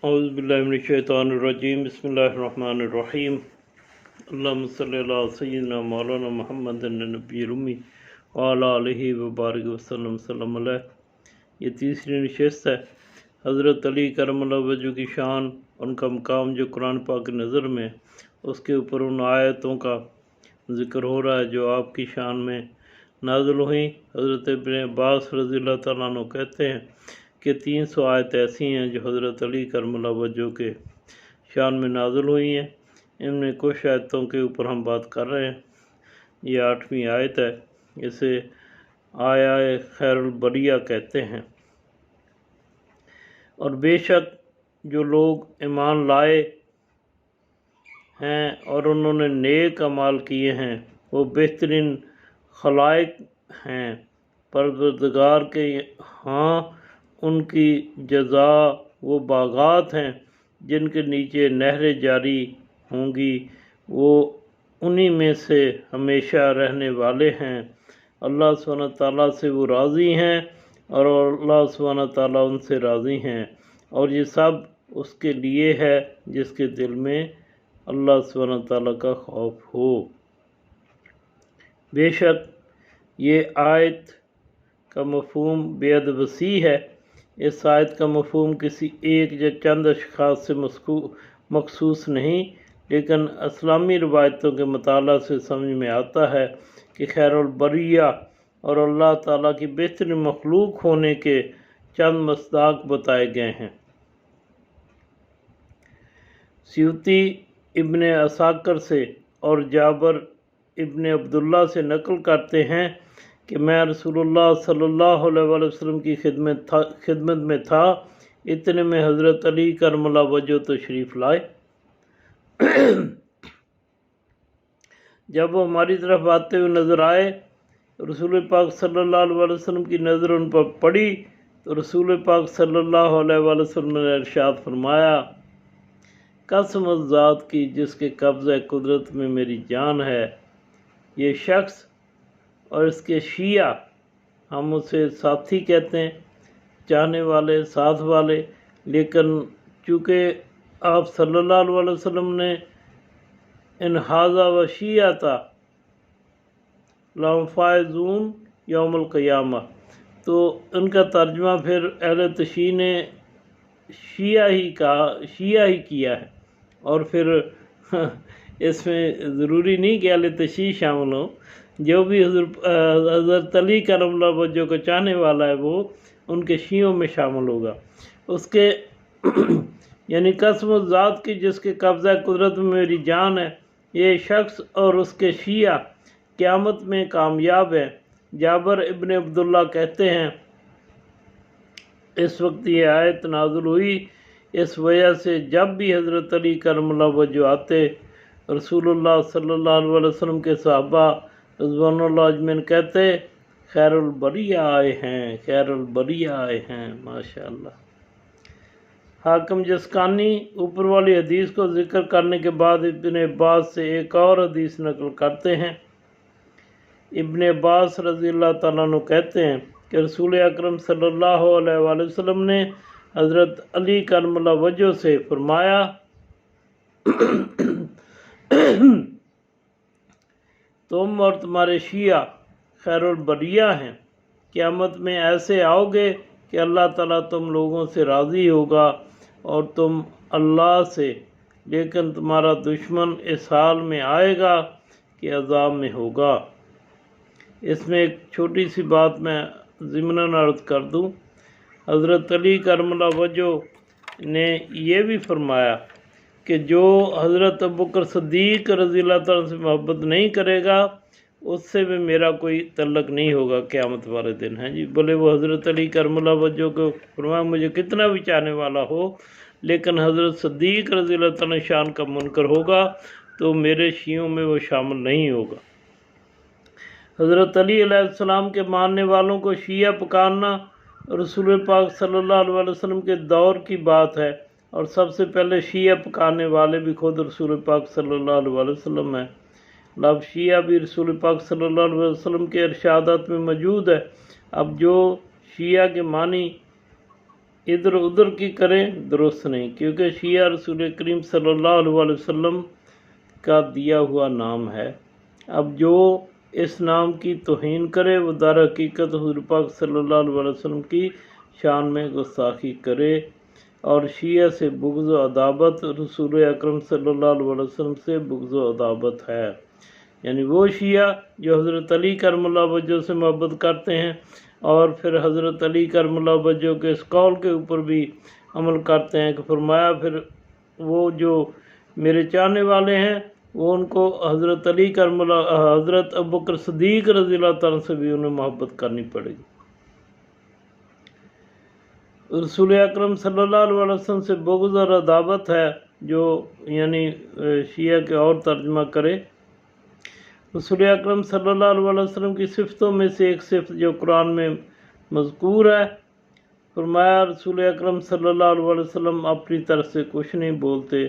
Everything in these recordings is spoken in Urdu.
اعوذ باللہ من الشیطان الرجیم بسم اللہ الرحمن الرحیم اللہم صلی علی سیدنا مولانا محمد النبی الامی وعلی آلہ وبارک وسلم سلم علیہ۔ یہ تیسری نشست ہے۔ حضرت علی کرم اللہ وجہ کی شان، ان کا مقام جو قرآن پاک کی نظر میں، اس کے اوپر ان آیتوں کا ذکر ہو رہا ہے جو آپ کی شان میں نازل ہوئیں۔ حضرت ابن عباس رضی اللہ تعالیٰ عنہ کہتے ہیں کہ 300 آیت ایسی ہیں جو حضرت علی کرم اللہ وجہ کے شان میں نازل ہوئی ہیں۔ ان میں کچھ آیتوں کے اوپر ہم بات کر رہے ہیں۔ یہ 8ویں آیت ہے، اسے آیا خیر البریہ کہتے ہیں۔ اور بے شک جو لوگ ایمان لائے ہیں اور انہوں نے نیک اعمال کیے ہیں وہ بہترین خلائق ہیں، پروردگار کے ہاں ان کی جزا وہ باغات ہیں جن کے نیچے نہریں جاری ہوں گی، وہ انہی میں سے ہمیشہ رہنے والے ہیں۔ اللہ سبحانہ تعالیٰ سے وہ راضی ہیں اور اللہ سبحانہ تعالیٰ ان سے راضی ہیں، اور یہ سب اس کے لیے ہے جس کے دل میں اللہ سبحانہ تعالیٰ کا خوف ہو۔ بے شک یہ آیت کا مفہوم بے حد وسیع ہے۔ اس آیت کا مفہوم کسی ایک یا چند اشخاص سے مخصوص نہیں، لیکن اسلامی روایتوں کے مطالعہ سے سمجھ میں آتا ہے کہ خیر البریہ اور اللہ تعالیٰ کی بہترین مخلوق ہونے کے چند مصداق بتائے گئے ہیں۔ سیوطی ابن عساکر سے اور جابر ابن عبداللہ سے نقل کرتے ہیں کہ میں رسول اللہ صلی اللہ علیہ وسلم کی خدمت میں تھا، اتنے میں حضرت علی کرم اللہ وجہ تشریف لائے۔ جب وہ ہماری طرف آتے ہوئے نظر آئے، رسول پاک صلی اللہ علیہ وسلم کی نظر ان پر پڑی تو رسول پاک صلی اللہ علیہ وسلم نے ارشاد فرمایا، قسم اس ذات کی جس کے قبضہ قدرت میں میری جان ہے، یہ شخص اور اس کے شیعہ، ہم اسے ساتھی کہتے ہیں، چاہنے والے، ساتھ والے، لیکن چونکہ آپ صلی اللہ علیہ وسلم نے ان ھذا و شیعہ لہم فائزون یوم القیامہ، تو ان کا ترجمہ پھر اہل تشیع نے شیعہ ہی کیا ہے، اور پھر اس میں ضروری نہیں کہ اہل تشیع شامل ہوں، جو بھی حضرت علی کرم اللہ وجہ کو چاہنے والا ہے وہ ان کے شیعوں میں شامل ہوگا۔ اس کے یعنی قسم ذات کی جس کے قبضہ قدرت میں میری جان ہے، یہ شخص اور اس کے شیعہ قیامت میں کامیاب ہیں۔ جابر ابن عبداللہ کہتے ہیں اس وقت یہ آیت نازل ہوئی، اس وجہ سے جب بھی حضرت علی کرم اللہ وجہ آتے، رسول اللہ صلی اللہ علیہ وسلم کے صحابہ رضوان اللہ اجمعین کہتے خیر البریہ آئے ہیں، خیر البریہ آئے ہیں، ماشاءاللہ۔ حاکم جسکانی اوپر والی حدیث کو ذکر کرنے کے بعد ابن عباس سے ایک اور حدیث نقل کرتے ہیں۔ ابن عباس رضی اللہ تعالیٰ عنہ کہتے ہیں کہ رسول اکرم صلی اللہ علیہ وآلہ وسلم نے حضرت علی کرم اللہ وجہ سے فرمایا، تم اور تمہارے شیعہ خیر البریہ ہیں، قیامت میں ایسے آؤ گے کہ اللہ تعالیٰ تم لوگوں سے راضی ہوگا اور تم اللہ سے، لیکن تمہارا دشمن اس حال میں آئے گا کہ عذاب میں ہوگا۔ اس میں ایک چھوٹی سی بات میں ضمناً عرض کر دوں، حضرت علی کرم اللہ وجہ نے یہ بھی فرمایا کہ جو حضرت ابوبکر صدیق رضی اللہ تعالیٰ سے محبت نہیں کرے گا اس سے بھی میرا کوئی تعلق نہیں ہوگا قیامت والے دن ہے جی۔ بولے وہ حضرت علی کرم اللہ وجہ کو فرمایا مجھے کتنا بھی چاہنے والا ہو، لیکن حضرت صدیق رضی اللہ تعالیٰ شان کا منکر ہوگا تو میرے شیعوں میں وہ شامل نہیں ہوگا۔ حضرت علی علیہ السلام کے ماننے والوں کو شیعہ پکارنا رسول پاک صلی اللہ علیہ وسلم کے دور کی بات ہے، اور سب سے پہلے شیعہ پکارنے والے بھی خود رسول پاک صلی اللہ علیہ وسلم ہیں۔ اب شیعہ بھی رسول پاک صلی اللہ علیہ وسلم کے ارشادات میں موجود ہے۔ اب جو شیعہ کے معنی ادھر ادھر کی کریں درست نہیں، کیونکہ شیعہ رسول کریم صلی اللہ علیہ وسلم کا دیا ہوا نام ہے۔ اب جو اس نام کی توہین کرے وہ در حقیقت حضور پاک صلی اللہ علیہ وسلم کی شان میں گستاخی کرے، اور شیعہ سے بغض و عداوت رسول اکرم صلی اللہ علیہ وسلم سے بغض و عداوت ہے۔ یعنی وہ شیعہ جو حضرت علی کرم اللہ وجہ سے محبت کرتے ہیں اور پھر حضرت علی کرم اللہ وجہ کے اس قول کے اوپر بھی عمل کرتے ہیں کہ فرمایا پھر وہ جو میرے چاہنے والے ہیں وہ ان کو حضرت علی کرم اللہ حضرت ابوبکر صدیق رضی اللہ تعالیٰ سے بھی انہیں محبت کرنی پڑے گی۔ رسول اکرم صلی اللہ علیہ وسلم سے بغض اور عداوت ہے جو یعنی شیعہ کے اور ترجمہ کرے۔ رسول اکرم صلی اللہ علیہ وسلم کی صفتوں میں سے ایک صفت جو قرآن میں مذکور ہے، فرمایا رسول اکرم صلی اللہ علیہ وسلم اپنی طرف سے کچھ نہیں بولتے،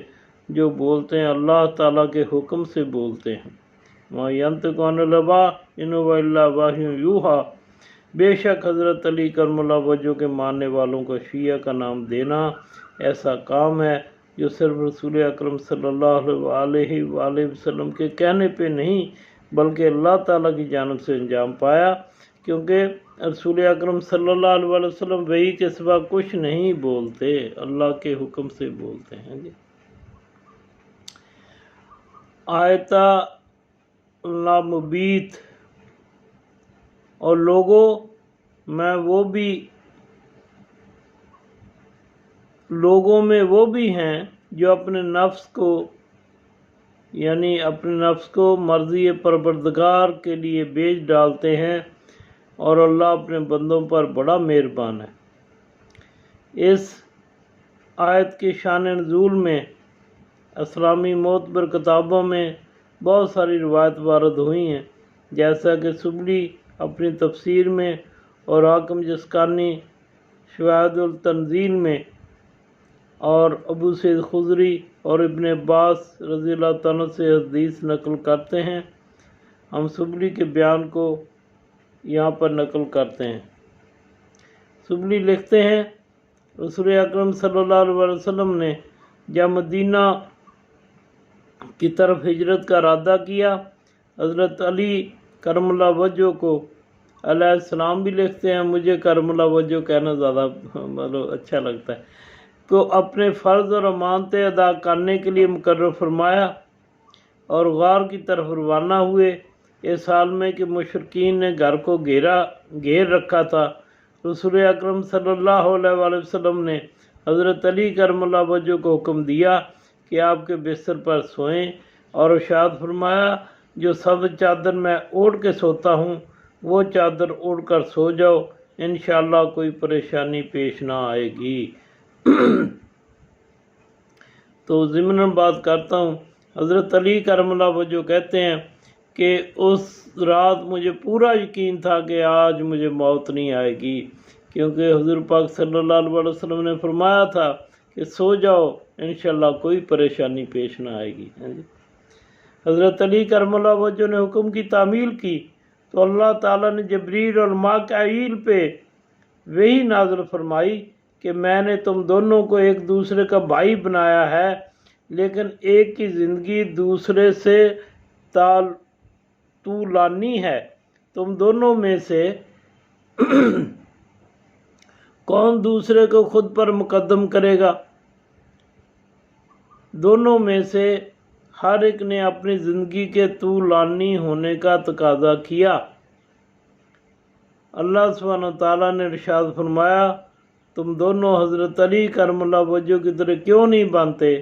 جو بولتے ہیں اللہ تعالیٰ کے حکم سے بولتے ہیں۔ وَمَا يَنطِقُ عَنِ الْهَوَىٰ إِنْ هُوَ إِلَّا وَحْيٌ يُوحَىٰ۔ بے شک حضرت علی کرم اللہ وجہ کے ماننے والوں کو شیعہ کا نام دینا ایسا کام ہے جو صرف رسول اکرم صلی اللہ علیہ وآلہ وسلم کے کہنے پہ نہیں بلکہ اللہ تعالیٰ کی جانب سے انجام پایا، کیونکہ رسول اکرم صلی اللہ علیہ وسلم وحی کے سوا کچھ نہیں بولتے، اللہ کے حکم سے بولتے ہیں۔ آیتہ لامبیت اور لوگوں میں وہ بھی ہیں جو اپنے نفس کو یعنی اپنے نفس کو مرضی پروردگار کے لیے بیچ ڈالتے ہیں، اور اللہ اپنے بندوں پر بڑا مہربان ہے۔ اس آیت کی شان نزول میں اسلامی معتبر کتابوں میں بہت ساری روایت وارد ہوئی ہیں، جیسا کہ سبلی اپنی تفسیر میں اور حاکم جسکانی شواہد التنزیل میں، اور ابو سعید خضری اور ابن عباس رضی اللہ تعالیٰ سے حدیث نقل کرتے ہیں۔ ہم سبلی کے بیان کو یہاں پر نقل کرتے ہیں۔ سبلی لکھتے ہیں رسول اکرم صلی اللہ علیہ وسلم نے جب مدینہ کی طرف ہجرت کا ارادہ کیا، حضرت علی کرم اللہ وجہ کو علیہ السلام بھی لکھتے ہیں، مجھے کرم اللہ وجہ کہنا زیادہ اچھا لگتا ہے، کو اپنے فرض اور امانتیں ادا کرنے کے لیے مقرر فرمایا اور غار کی طرف روانہ ہوئے، اس حال میں کہ مشرکین نے گھر کو گھیر رکھا تھا۔ رسول اکرم صلی اللہ علیہ وسلم نے حضرت علی کرم اللہ وجہ کو حکم دیا کہ آپ کے بستر پر سوئیں، اور ارشاد فرمایا جو سبز چادر میں اوڑھ کے سوتا ہوں وہ چادر اوڑھ کر سو جاؤ، انشاءاللہ کوئی پریشانی پیش نہ آئے گی۔ تو ضمن بات کرتا ہوں، حضرت علی کرم اللہ وجہ کہتے ہیں کہ اس رات مجھے پورا یقین تھا کہ آج مجھے موت نہیں آئے گی، کیونکہ حضور پاک صلی اللہ علیہ وسلم نے فرمایا تھا کہ سو جاؤ انشاءاللہ کوئی پریشانی پیش نہ آئے گی۔ حضرت علی کرم اللہ وجہ نے حکم کی تعمیل کی تو اللہ تعالیٰ نے جبریل اور میکائیل پہ وحی نازل فرمائی کہ میں نے تم دونوں کو ایک دوسرے کا بھائی بنایا ہے، لیکن ایک کی زندگی دوسرے سے طولانی ہے، تم دونوں میں سے کون دوسرے کو خود پر مقدم کرے گا؟ دونوں میں سے ہر ایک نے اپنی زندگی کے طولانی ہونے کا تقاضا کیا۔ اللہ سبحانہ تعالیٰ نے ارشاد فرمایا تم دونوں حضرت علی کرم اللہ وجہ کی طرح کیوں نہیں بنتے؟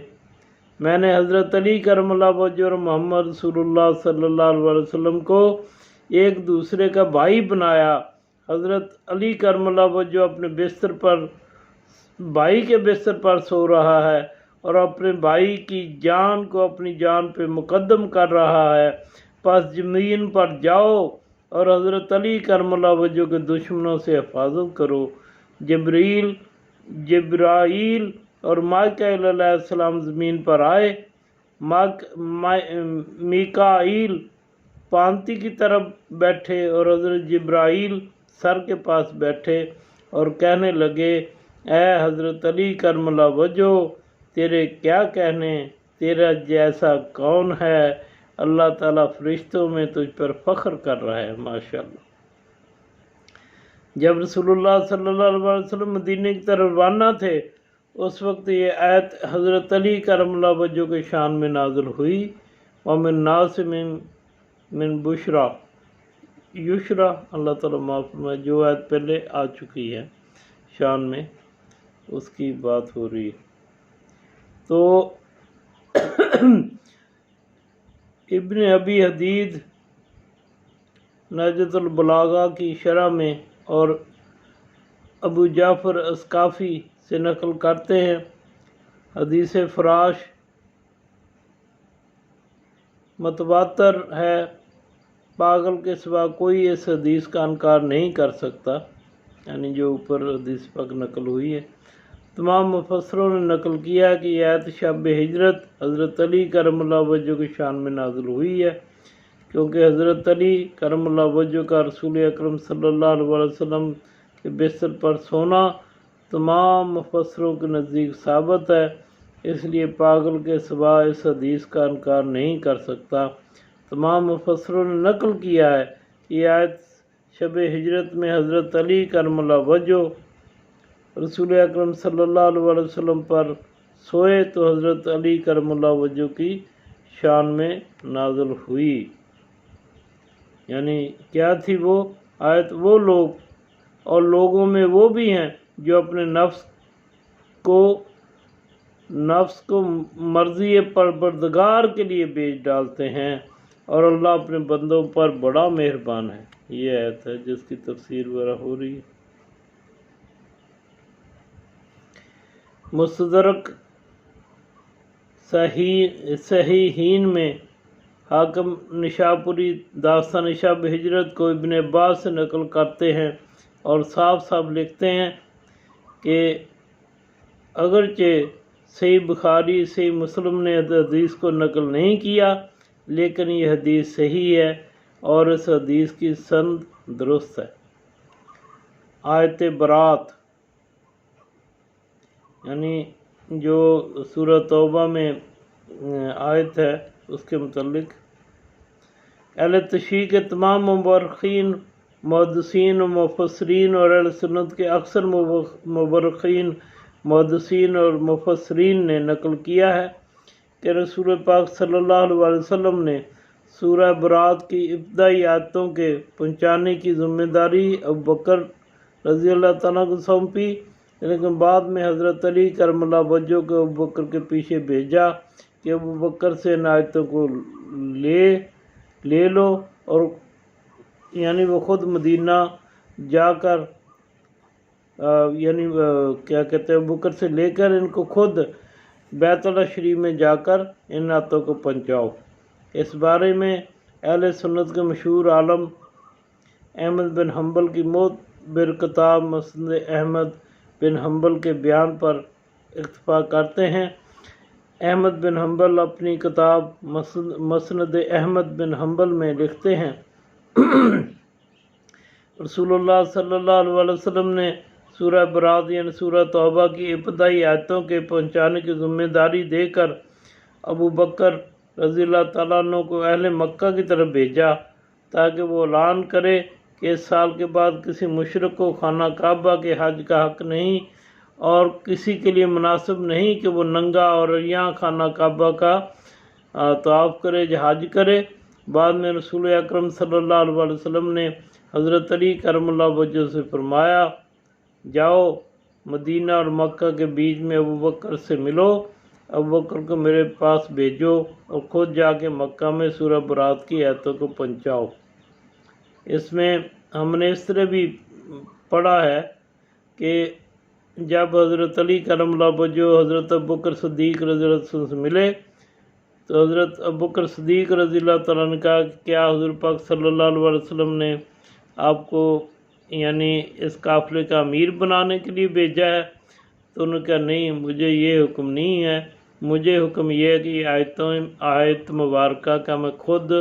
میں نے حضرت علی کرم اللہ وجہ اور محمد رسول اللہ صلی اللہ علیہ وسلم کو ایک دوسرے کا بھائی بنایا۔ حضرت علی کرم اللہ وجہ اپنے بستر پر بھائی کے بستر پر سو رہا ہے اور اپنے بھائی کی جان کو اپنی جان پہ مقدم کر رہا ہے، پس زمین پر جاؤ اور حضرت علی کرم اللہ وجہ کے دشمنوں سے حفاظت کرو۔ جبرائیل اور میکائیل علیہ السلام زمین پر آئے، میکائیل پانتی کی طرف بیٹھے اور حضرت جبرائیل سر کے پاس بیٹھے اور کہنے لگے اے حضرت علی کرم اللہ وجہ، تیرے کیا کہنے، تیرا جیسا کون ہے، اللہ تعالیٰ فرشتوں میں تجھ پر فخر کر رہا ہے۔ ماشاءاللہ۔ جب رسول اللہ صلی اللہ علیہ وسلم مدینے کی طرف روانہ تھے، اس وقت یہ آیت حضرت علی کرم اللہ وجہ کے شان میں نازل ہوئی۔ وَمِن نَّاسِ مِن بُشْرَا یشرا، اللہ تعالیٰ معاف فرمائے، جو آیت پہلے آ چکی ہے شان میں، اس کی بات ہو رہی ہے۔ تو ابن ابی حدید نہجۃ البلاغہ کی شرح میں اور ابو جعفر اسقافی سے نقل کرتے ہیں، حدیث فراش متواتر ہے، پاگل کے سوا کوئی اس حدیث کا انکار نہیں کر سکتا، یعنی جو اوپر حدیث پاک نقل ہوئی ہے۔ تمام مفسروں نے نقل کیا کہ یہ آیت شب ہجرت حضرت علی کرم اللہ وجہ کی شان میں نازل ہوئی ہے، کیونکہ حضرت علی کرم اللہ وجہ کا رسول اکرم صلی اللہ علیہ وسلم کے بستر پر سونا تمام مفسروں کے نزدیک ثابت ہے، اس لیے پاگل کے سوا اس حدیث کا انکار نہیں کر سکتا۔ تمام مفسروں نے نقل کیا ہے کہ یہ آیت شب ہجرت میں حضرت علی کرم اللہ وجہ رسول اکرم صلی اللہ علیہ وسلم پر سوئے تو حضرت علی کرم اللہ وجہ کی شان میں نازل ہوئی۔ یعنی کیا تھی وہ آیت؟ وہ لوگ اور لوگوں میں وہ بھی ہیں جو اپنے نفس کو مرضی پروردگار کے لیے بیچ ڈالتے ہیں، اور اللہ اپنے بندوں پر بڑا مہربان ہے۔ یہ آیت ہے جس کی تفسیر وغیرہ ہو رہی ہے۔ مستدرک صحیحین میں حاکم نشاپوری داستان شب ہجرت کو ابن عباس سے نقل کرتے ہیں اور صاف صاف لکھتے ہیں کہ اگرچہ صحیح بخاری صحیح مسلم نے حدیث کو نقل نہیں کیا، لیکن یہ حدیث صحیح ہے اور اس حدیث کی سند درست ہے۔ آیت برات، یعنی جو سورہ توبہ میں آیت ہے اس کے متعلق اہل تشریح کے تمام مورخین، محدثین و مفسرین اور اہل سنت کے اکثر مورخین، محدثین اور مفسرین نے نقل کیا ہے کہ رسول پاک صلی اللہ علیہ وسلم نے سورہ برات کی ابتدائی آیتوں کے پہنچانے کی ذمہ داری ابوبکر رضی اللہ تعالیٰ کو سونپی، لیکن بعد میں حضرت علی کرم اللہ وجہ کو ابوبکر کے پیچھے بھیجا کہ ابوبکر سے ان آیتوں کو لے لو، اور یعنی وہ خود مدینہ جا کر یعنی کیا کہتے ہیں ابوبکر سے لے کر ان کو خود بیت اللہ شریف میں جا کر ان آیتوں کو پہنچاؤ۔ اس بارے میں اہل سنت کے مشہور عالم احمد بن حنبل کی موت کتاب مسند احمد بن حنبل کے بیان پر اکتفا کرتے ہیں۔ احمد بن حنبل اپنی کتاب مسند احمد بن حنبل میں لکھتے ہیں، رسول اللہ صلی اللہ علیہ وسلم نے سورہ برات یعنی سورہ توبہ کی ابتدائی آیتوں کے پہنچانے کی ذمہ داری دے کر ابو بکر رضی اللہ تعالیٰ عنہ کو اہل مکہ کی طرف بھیجا تاکہ وہ اعلان کرے کہ اس سال کے بعد کسی مشرک کو خانہ کعبہ کے حج کا حق نہیں، اور کسی کے لیے مناسب نہیں کہ وہ ننگا اور یہاں خانہ کعبہ کا طواف کرے یا حج کرے۔ بعد میں رسول اکرم صلی اللہ علیہ وسلم نے حضرت علی کرم اللہ وجہ سے فرمایا، جاؤ مدینہ اور مکہ کے بیچ میں ابوبکر سے ملو، ابوبکر کو میرے پاس بھیجو اور خود جا کے مکہ میں سورہ برات کی آیتوں کو پہنچاؤ۔ اس میں ہم نے اس طرح بھی پڑھا ہے کہ جب حضرت علی کرم اللہ وجہ حضرت ابوبکر صدیق رضی اللہ عنہ سے ملے تو حضرت ابوبکر صدیق رضی اللہ تعالیٰ نے کہا کہ کیا حضور پاک صلی اللہ علیہ وسلم نے آپ کو یعنی اس قافلے کا امیر بنانے کے لیے بھیجا ہے؟ تو انہوں نے کہا نہیں، مجھے یہ حکم نہیں ہے، مجھے حکم یہ ہے کہ یہ آیت مبارکہ کا میں خود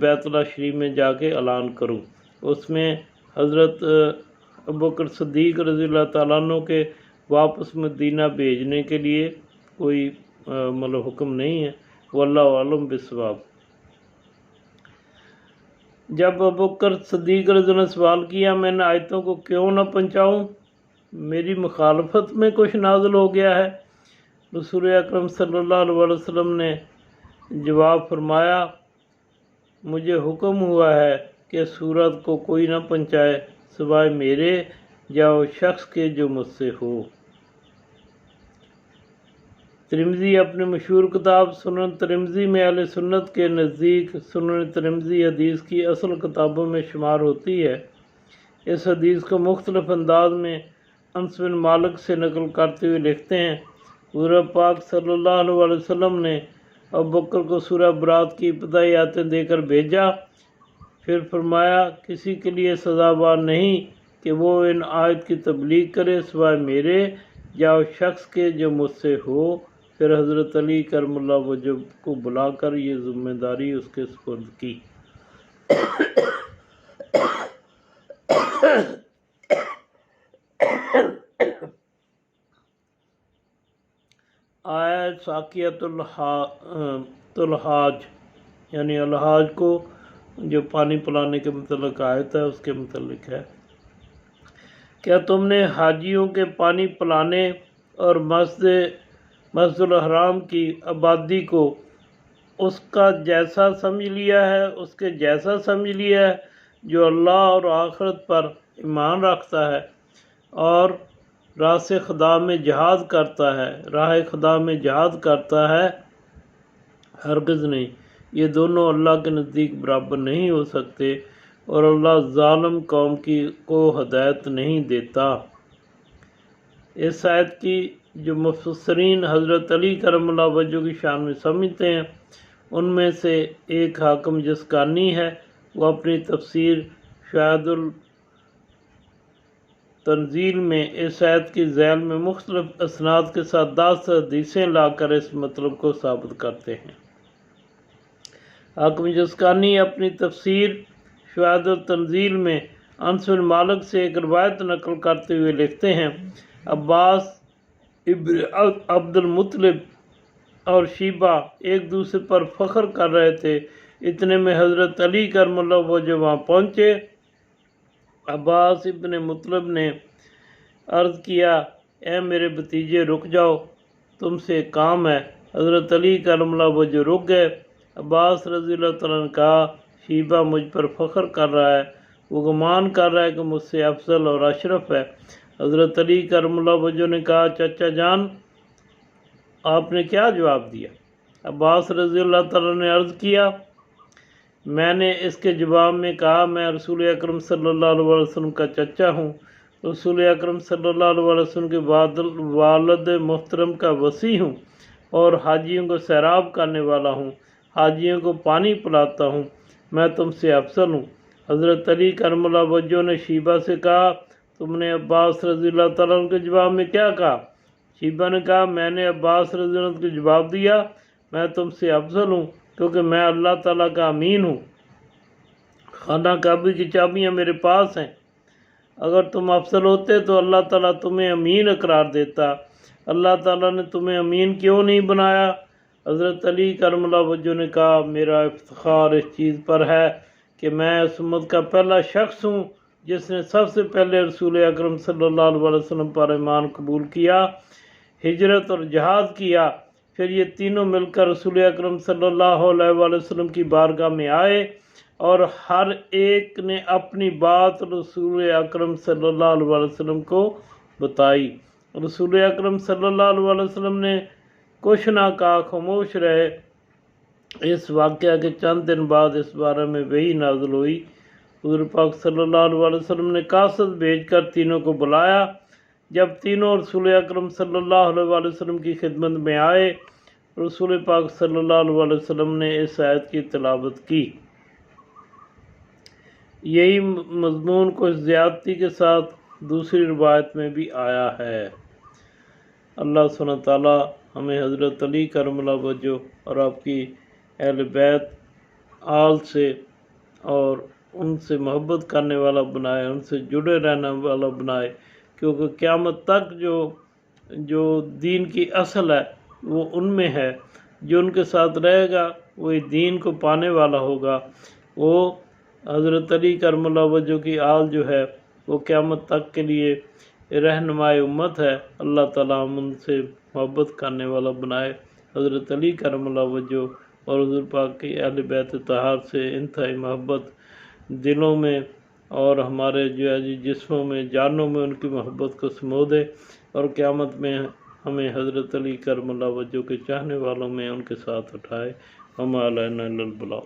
بیت اللہ شریف میں جا کے اعلان کروں۔ اس میں حضرت ابوبکر صدیق رضی اللہ تعالیٰ عنہ کے واپس مدینہ بھیجنے کے لیے کوئی مطلب حکم نہیں ہے۔ واللہ عالم بالصواب۔ جب ابوبکر صدیق رضی اللہ عنہ نے سوال کیا میں نے آیتوں کو کیوں نہ پہنچاؤں، میری مخالفت میں کچھ نازل ہو گیا ہے؟ رسول اکرم صلی اللہ علیہ وسلم نے جواب فرمایا، مجھے حکم ہوا ہے کہ سورت کو کوئی نہ پہنچائے سوائے میرے یا اس شخص کے جو مجھ سے ہو۔ ترمذی اپنی مشہور کتاب سنن ترمذی میں اہل سنت کے نزدیک سنن ترمذی حدیث کی اصل کتابوں میں شمار ہوتی ہے۔ اس حدیث کو مختلف انداز میں انس بن مالک سے نقل کرتے ہوئے لکھتے ہیں، حضور پاک صلی اللہ علیہ وسلم نے ابوبکر کو سورہ برات کی ابتدائی آیتیں دے کر بھیجا، پھر فرمایا کسی کے لیے سزاوار نہیں کہ وہ ان آیت کی تبلیغ کرے سوائے میرے یا اس شخص کے جو مجھ سے ہو۔ پھر حضرت علی کرم اللہ وجہ کو بلا کر یہ ذمہ داری اس کے سپرد کی۔ آیت ساقیۃ الحاج یعنی الحاج کو جو پانی پلانے کے متعلق آیت ہے اس کے متعلق ہے، کیا تم نے حاجیوں کے پانی پلانے اور مسجد الحرام کی آبادی کو اس کا جیسا سمجھ لیا ہے، اس کے جیسا سمجھ لیا ہے جو اللہ اور آخرت پر ایمان رکھتا ہے اور راہ خدا میں جہاد کرتا ہے؟ ہرگز نہیں، یہ دونوں اللہ کے نزدیک برابر نہیں ہو سکتے اور اللہ ظالم قوم کو ہدایت نہیں دیتا۔ اس آیت کی جو مفسرین حضرت علی کرم اللہ وجہ کی شان میں سمجھتے ہیں، ان میں سے ایک حاکم جسکانی ہے، وہ اپنی تفسیر شاہد التنزیل میں اس آیت کی ذیل میں مختلف اسناد کے ساتھ 10 حدیثیں لا کر اس مطلب کو ثابت کرتے ہیں۔ حاکم جسکانی اپنی تفسیر شاہد التنزیل میں انس بن مالک سے ایک روایت نقل کرتے ہوئے لکھتے ہیں، عباس ابن عبد المطلب اور شیبہ ایک دوسرے پر فخر کر رہے تھے، اتنے میں حضرت علی کرم اللہ وجہ وہاں پہنچے۔ عباس ابن مطلب نے عرض کیا، اے میرے بھتیجے رک جاؤ، تم سے ایک کام ہے۔ حضرت علی کرم اللہ وجہ رک گئے۔ عباس رضی اللہ تعالیٰ نے کہا، شیبہ مجھ پر فخر کر رہا ہے، وہ گمان کر رہا ہے کہ مجھ سے افضل اور اشرف ہے۔ حضرت علی کرم اللہ وجہ نے کہا، چچا جان آپ نے کیا جواب دیا؟ عباس رضی اللہ تعالیٰ نے عرض کیا، میں نے اس کے جواب میں کہا میں رسول اکرم صلی اللہ علیہ وسلم کا چچا ہوں، رسول اکرم صلی اللہ علیہ وسلم کے والد محترم کا وصی ہوں اور حاجیوں کو سیراب کرنے والا ہوں، حاجیوں کو پانی پلاتا ہوں، میں تم سے افضل ہوں۔ حضرت علی کرم اللہ وجہ نے شیبہ سے کہا، تم نے عباس رضی اللہ تعالیٰ عنہ کے جواب میں کیا کہا؟ شیبہ نے کہا، میں نے عباس رضی اللہ عنہ کو جواب دیا، میں تم سے افضل ہوں کیونکہ میں اللہ تعالیٰ کا امین ہوں، خانہ کعبہ کی چابیاں میرے پاس ہیں، اگر تم افضل ہوتے تو اللہ تعالیٰ تمہیں امین قرار دیتا، اللہ تعالیٰ نے تمہیں امین کیوں نہیں بنایا؟ حضرت علی کرم اللہ وجہ نے کہا، میرا افتخار اس چیز پر ہے کہ میں اس امت کا پہلا شخص ہوں جس نے سب سے پہلے رسول اکرم صلی اللہ علیہ وسلم پر ایمان قبول کیا، ہجرت اور جہاد کیا، پھر یہ تینوں مل کر رسول اکرم صلی اللہ علیہ وسلم کی بارگاہ میں آئے اور ہر ایک نے اپنی بات رسول اکرم صلی اللہ علیہ وسلم کو بتائی۔ رسول اکرم صلی اللہ علیہ وسلم نے کچھ نہ کہا، خاموش رہے۔ اس واقعہ کے چند دن بعد اس بارے میں وحی نازل ہوئی۔ حضور پاک صلی اللہ علیہ وسلم نے قاصد بھیج کر تینوں کو بلایا۔ جب تینوں رسول اکرم صلی اللہ علیہ وسلم کی خدمت میں آئے، رسول پاک صلی اللہ علیہ وسلم نے اس آیت کی تلاوت کی۔ یہی مضمون کچھ زیادتی کے ساتھ دوسری روایت میں بھی آیا ہے۔ اللہ سبحانہ تعالیٰ ہمیں حضرت علی کرم اللہ وجہ اور آپ کی اہل بیت آل سے اور ان سے محبت کرنے والا بنائے، ان سے جڑے رہنے والا بنائے، کیونکہ قیامت تک جو جو دین کی اصل ہے وہ ان میں ہے، جو ان کے ساتھ رہے گا وہ دین کو پانے والا ہوگا۔ وہ حضرت علی کرم اللہ وجہ کی آل جو ہے وہ قیامت تک کے لیے رہنمائے امت ہے۔ اللہ تعالیٰ ہم ان سے محبت کرنے والا بنائے۔ حضرت علی کرم اللہ وجہ اور حضور پاک کی اہل بیت طاہر سے انتہائی محبت دلوں میں اور ہمارے جو ہے جسموں میں، جانوں میں ان کی محبت کو سمو دے، اور قیامت میں ہمیں حضرت علی کرم اللہ وجہ کے چاہنے والوں میں ان کے ساتھ اٹھائے۔ وما علینا الا البلاغ۔